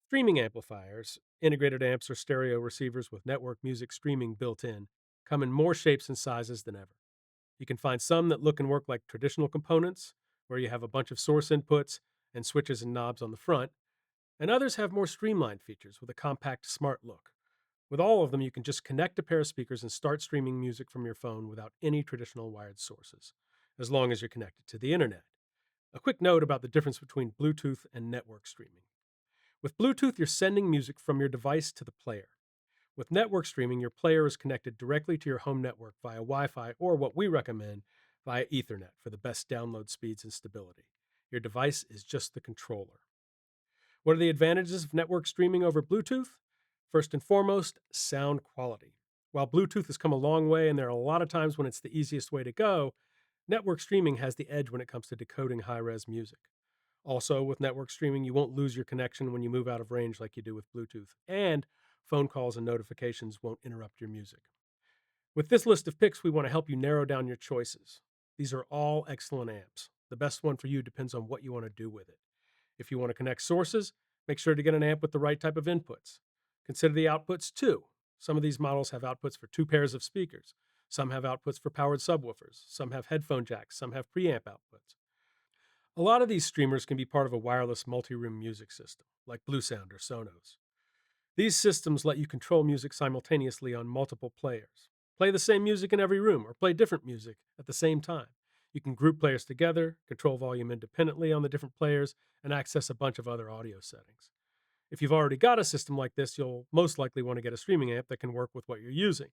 Streaming amplifiers, integrated amps or stereo receivers with network music streaming built in, come in more shapes and sizes than ever. You can find some that look and work like traditional components, where you have a bunch of source inputs and switches and knobs on the front, and others have more streamlined features with a compact, smart look. With all of them, you can just connect a pair of speakers and start streaming music from your phone without any traditional wired sources, as long as you're connected to the internet. A quick note about the difference between Bluetooth and network streaming. With Bluetooth, you're sending music from your device to the player. With network streaming, your player is connected directly to your home network via Wi Fi or what we recommend via Ethernet for the best download speeds and stability. Your device is just the controller. What are the advantages of network streaming over Bluetooth? First and foremost, sound quality. While Bluetooth has come a long way and there are a lot of times when it's the easiest way to go, network streaming has the edge when it comes to decoding high res music. Also, with network streaming, you won't lose your connection when you move out of range like you do with Bluetooth, and phone calls and notifications won't interrupt your music. With this list of picks, we want to help you narrow down your choices. These are all excellent amps. The best one for you depends on what you want to do with it. If you want to connect sources, make sure to get an amp with the right type of inputs. Consider the outputs too. Some of these models have outputs for two pairs of speakers. Some have outputs for powered subwoofers. Some have headphone jacks. Some have preamp outputs. A lot of these streamers can be part of a wireless multi-room music system, like Bluesound or Sonos. These systems let you control music simultaneously on multiple players. Play the same music in every room or play different music at the same time. You can group players together, control volume independently on the different players, and access a bunch of other audio settings. If you've already got a system like this, you'll most likely want to get a streaming amp that can work with what you're using.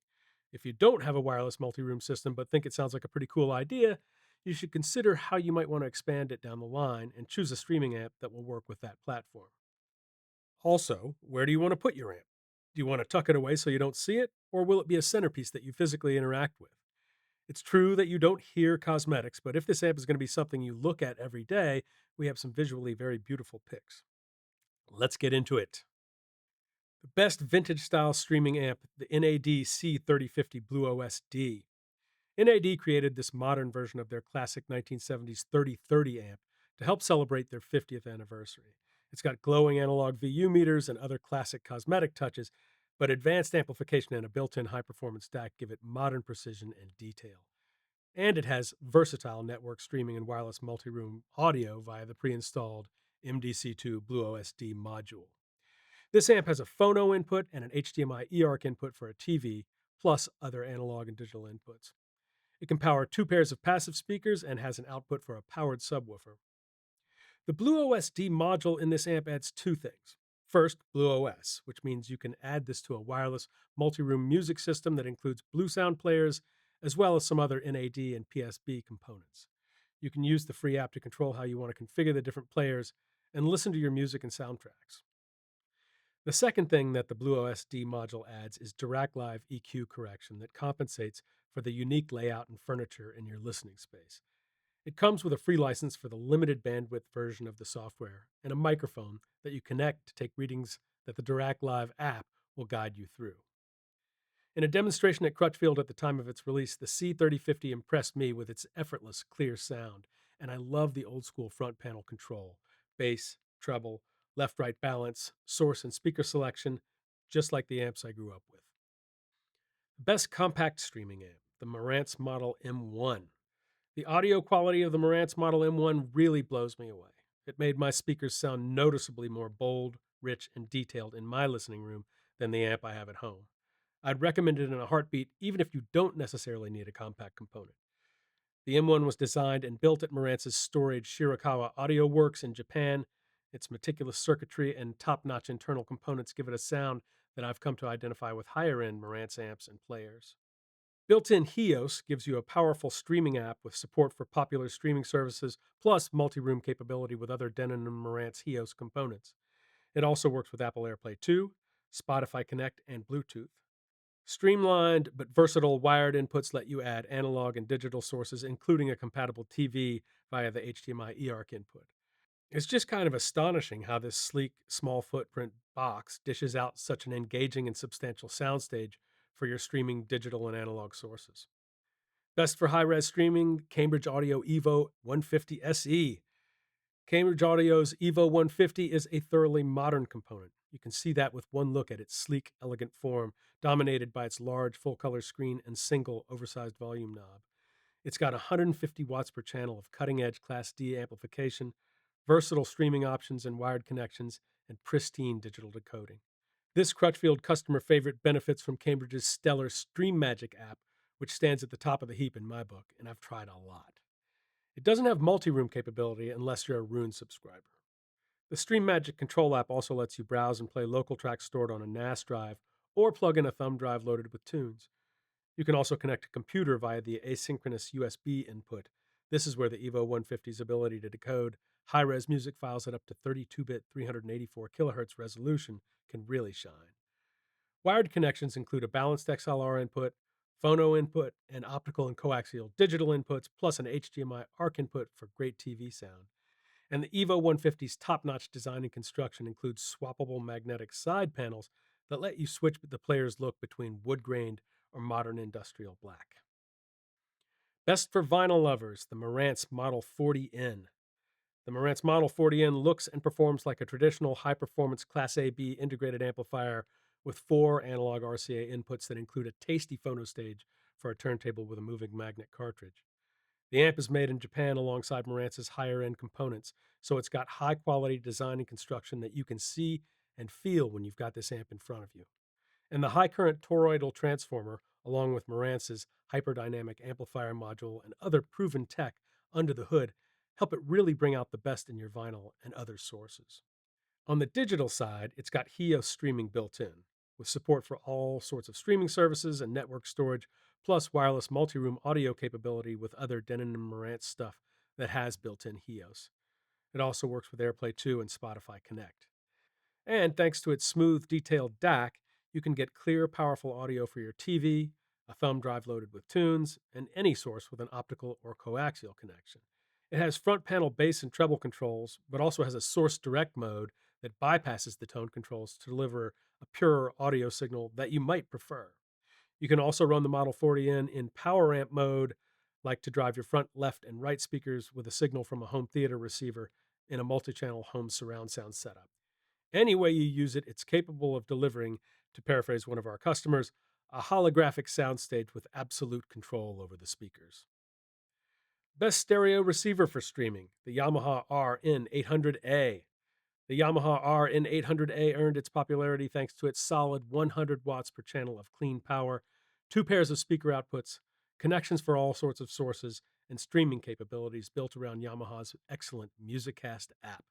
If you don't have a wireless multi room system but think it sounds like a pretty cool idea, you should consider how you might want to expand it down the line and choose a streaming amp that will work with that platform. Also, where do you want to put your amp? Do you want to tuck it away so you don't see it, or will it be a centerpiece that you physically interact with? It's true that you don't hear cosmetics, but if this amp is going to be something you look at every day, we have some visually very beautiful picks. Let's get into it. The best vintage style streaming amp, the NAD C3050 BluOS-D. NAD created this modern version of their classic 1970s 3030 amp to help celebrate their 50th anniversary. It's got glowing analog VU meters and other classic cosmetic touches, but advanced amplification and a built in high performance DAC give it modern precision and detail. And it has versatile network streaming and wireless multi room audio via the pre installed MDC2 BluOS-D module. This amp has a phono input and an HDMI eARC input for a TV, plus other analog and digital inputs. It can power two pairs of passive speakers and has an output for a powered subwoofer. The BluOS-D module in this amp adds two things. First, BluOS, which means you can add this to a wireless multi-room music system that includes Bluesound players, as well as some other NAD and PSB components. You can use the free app to control how you want to configure the different players and listen to your music and soundtracks. The second thing that the BluOS-D module adds is Dirac Live EQ correction that compensates for the unique layout and furniture in your listening space. It comes with a free license for the limited bandwidth version of the software and a microphone that you connect to take readings that the Dirac Live app will guide you through. In a demonstration at Crutchfield at the time of its release, the C3050 impressed me with its effortless, clear sound, and I love the old school front panel control bass, treble, left right balance, source and speaker selection, just like the amps I grew up with. Best compact streaming amp, the Marantz Model M1. The audio quality of the Marantz Model M1 really blows me away. It made my speakers sound noticeably more bold, rich, and detailed in my listening room than the amp I have at home. I'd recommend it in a heartbeat, even if you don't necessarily need a compact component. The M1 was designed and built at Marantz's storage Shirakawa Audio Works in Japan. Its meticulous circuitry and top notch internal components give it a sound that I've come to identify with higher end Marantz amps and players. Built in HEOS gives you a powerful streaming app with support for popular streaming services, plus multi room capability with other Denon and Marantz HEOS components. It also works with Apple AirPlay 2, Spotify Connect, and Bluetooth. Streamlined but versatile wired inputs let you add analog and digital sources, including a compatible TV via the HDMI eARC input. It's just kind of astonishing how this sleek, small footprint box dishes out such an engaging and substantial soundstage for your streaming digital and analog sources. Best for high res streaming, Cambridge Audio Evo 150 SE. Cambridge Audio's Evo 150 is a thoroughly modern component. You can see that with one look at its sleek, elegant form, dominated by its large, full color screen and single, oversized volume knob. It's got 150 watts per channel of cutting edge Class D amplification, versatile streaming options and wired connections, and pristine digital decoding. This Crutchfield customer favorite benefits from Cambridge's stellar Stream Magic app, which stands at the top of the heap in my book, and I've tried a lot. It doesn't have multi room capability unless you're a Rune subscriber. The Stream Magic control app also lets you browse and play local tracks stored on a NAS drive or plug in a thumb drive loaded with tunes. You can also connect a computer via the asynchronous USB input. This is where the Evo 150's ability to decode high res music files at up to 32-bit 384 kilohertz resolution can really shine. Wired connections include a balanced XLR input, phono input, and optical and coaxial digital inputs, plus an HDMI ARC input for great TV sound. And the Evo 150's top notch design and construction includes swappable magnetic side panels that let you switch the player's look between wood grained or modern industrial black. Best for vinyl lovers, the Marantz Model 40N. The Marantz Model 40N looks and performs like a traditional high performance Class AB integrated amplifier with 4 analog RCA inputs that include a tasty phono stage for a turntable with a moving magnet cartridge. The amp is made in Japan alongside Marantz's higher end components, so it's got high quality design and construction that you can see and feel when you've got this amp in front of you. And the high current toroidal transformer, along with Marantz's hyperdynamic amplifier module and other proven tech under the hood, help it really bring out the best in your vinyl and other sources. On the digital side, it's got HEOS streaming built in, with support for all sorts of streaming services and network storage, plus wireless multi room audio capability with other Denon and Marantz stuff that has built in HEOS. It also works with AirPlay 2 and Spotify Connect. And thanks to its smooth, detailed DAC, you can get clear, powerful audio for your TV, a thumb drive loaded with tunes, and any source with an optical or coaxial connection. It has front panel bass and treble controls, but also has a source direct mode that bypasses the tone controls to deliver a purer audio signal that you might prefer. You can also run the Model 40N in power amp mode, like to drive your front, left, and right speakers with a signal from a home theater receiver in a multi channel home surround sound setup. Any way you use it, it's capable of delivering, to paraphrase one of our customers, a holographic soundstage with absolute control over the speakers. Best stereo receiver for streaming, the Yamaha R-N800A. The Yamaha R-N800A earned its popularity thanks to its solid 100 watts per channel of clean power, 2 pairs of speaker outputs, connections for all sorts of sources, and streaming capabilities built around Yamaha's excellent Musicast app.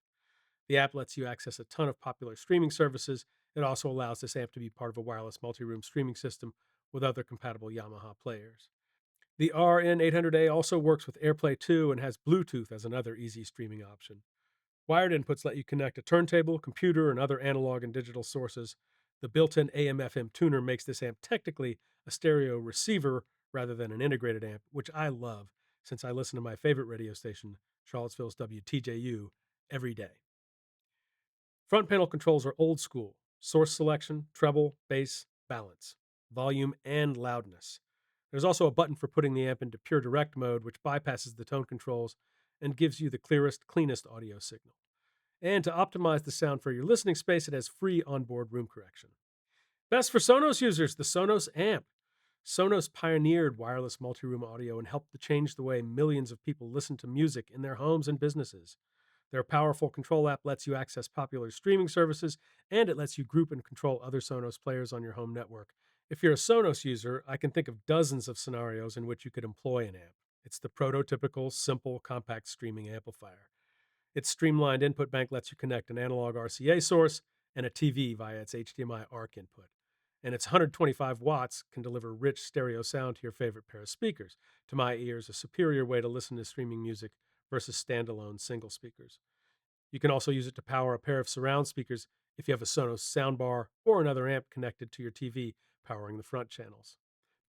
The app lets you access a ton of popular streaming services. It also allows this amp to be part of a wireless multi-room streaming system with other compatible Yamaha players. The RN800A also works with AirPlay 2 and has Bluetooth as another easy streaming option. Wired inputs let you connect a turntable, computer, and other analog and digital sources. The built-in AM/FM tuner makes this amp technically a stereo receiver rather than an integrated amp, which I love since I listen to my favorite radio station, Charlottesville's WTJU, every day. Front panel controls are old school: source selection, treble, bass, balance, volume, and loudness. There's also a button for putting the amp into pure direct mode, which bypasses the tone controls and gives you the clearest, cleanest audio signal. And to optimize the sound for your listening space, it has free onboard room correction. Best for Sonos users, the Sonos Amp. Sonos pioneered wireless multi-room audio and helped to change the way millions of people listen to music in their homes and businesses. Their powerful control app lets you access popular streaming services, and it lets you group and control other Sonos players on your home network. If you're a Sonos user, I can think of dozens of scenarios in which you could employ an amp. It's the prototypical, simple, compact streaming amplifier. Its streamlined input bank lets you connect an analog RCA source and a TV via its HDMI ARC input. And its 125 watts can deliver rich stereo sound to your favorite pair of speakers. To my ears, a superior way to listen to streaming music versus standalone single speakers. You can also use it to power a pair of surround speakers if you have a Sonos soundbar or another amp connected to your TV, powering the front channels.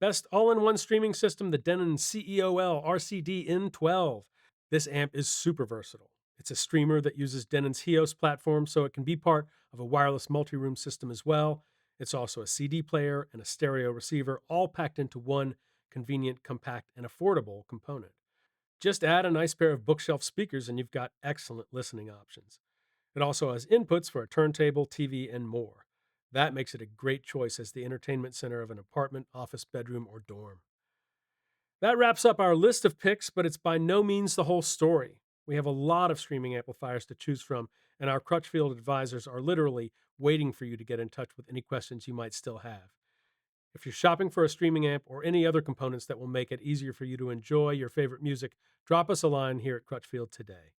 Best all-in-one streaming system, the Denon CEOL RCD N12. This amp is super versatile. It's a streamer that uses Denon's HEOS platform, so it can be part of a wireless multi-room system as well. It's also a CD player and a stereo receiver, all packed into one convenient, compact, and affordable component. Just add a nice pair of bookshelf speakers and you've got excellent listening options. It also has inputs for a turntable, TV, and more. That makes it a great choice as the entertainment center of an apartment, office, bedroom, or dorm. That wraps up our list of picks, but it's by no means the whole story. We have a lot of streaming amplifiers to choose from, and our Crutchfield advisors are literally waiting for you to get in touch with any questions you might still have. If you're shopping for a streaming amp or any other components that will make it easier for you to enjoy your favorite music, drop us a line here at Crutchfield today.